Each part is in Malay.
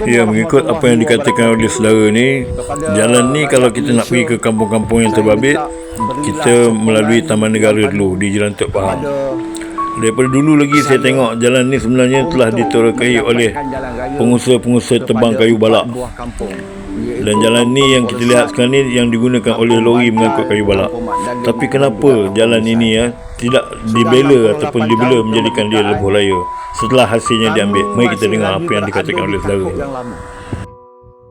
Ya, mengikut apa yang dikatakan oleh saudara ni, jalan ni kalau kita nak pergi ke kampung-kampung yang terbabit, kita melalui Taman Negara dulu di Jalan Tok Pahang. Daripada dulu lagi saya tengok jalan ni sebenarnya telah ditorakai oleh pengusaha-pengusaha tebang kayu balak. Dan jalan ni yang kita lihat sekarang ni yang digunakan oleh lori mengangkut kayu balak. Tapi kenapa jalan ini tidak dibela ataupun dibela menjadikan dia lebuh raya setelah hasilnya diambil? Mari kita dengar apa yang dikatakan oleh saudara.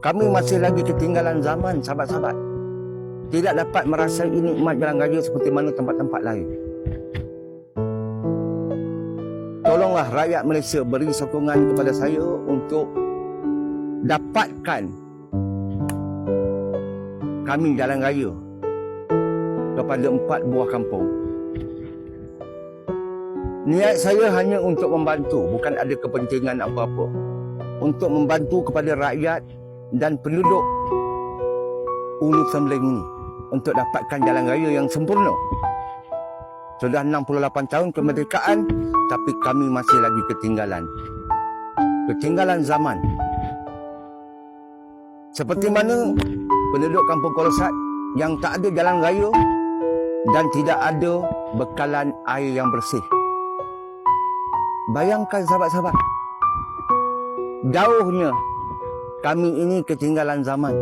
Kami masih lagi ketinggalan zaman, sahabat-sahabat. Tidak dapat merasai nikmat jalan raya seperti mana tempat-tempat lain. Tolonglah rakyat Malaysia beri sokongan kepada saya untuk dapatkan kami jalan raya kepada 4 buah kampung. Niat saya hanya untuk membantu, bukan ada kepentingan apa-apa. Untuk membantu kepada rakyat dan penduduk Ulu Sembiling ini untuk dapatkan jalan raya yang sempurna. Sudah 68 tahun kemerdekaan, tapi kami masih lagi ketinggalan. Ketinggalan zaman. Seperti mana penduduk Kampung Kolosat yang tak ada jalan raya dan tidak ada bekalan air yang bersih. Bayangkan sahabat-sahabat, jauhnya kami ini ketinggalan zaman.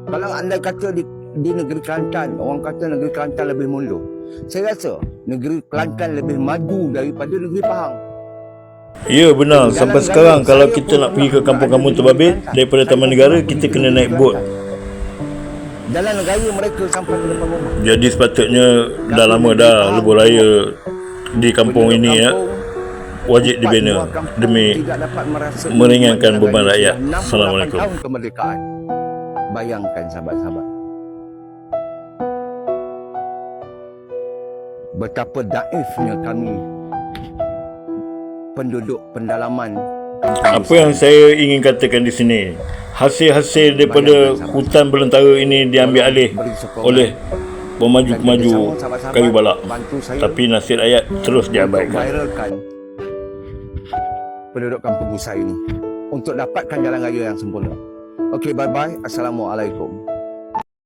Kalau anda kata di negeri Kelantan, orang kata negeri Kelantan lebih mundur. Saya rasa negeri Kelantan lebih maju daripada negeri Pahang. Ya, benar. Sampai sekarang kalau kita nak pergi ke kampung-kampung terbabit daripada Taman Negara, kita kena naik bot. Jalan raya mereka sampai ke depan rumah. Jadi sepatutnya dah lama dah lebuh raya di kampung ini wajib dibina demi meringankan beban rakyat. Assalamualaikum. Tahun kemerdekaan. Bayangkan sahabat-sahabat, betapa daifnya kami penduduk pendalaman. Apa yang saya ingin katakan di sini, hasil-hasil daripada hutan belantara ini diambil alih oleh pemaju-pemaju kayu balak, tapi nasib rakyat terus diabaikan. Viralkan penduduk kampung Usai ini untuk dapatkan jalan raya yang sempurna. Okey, bye-bye. Assalamualaikum.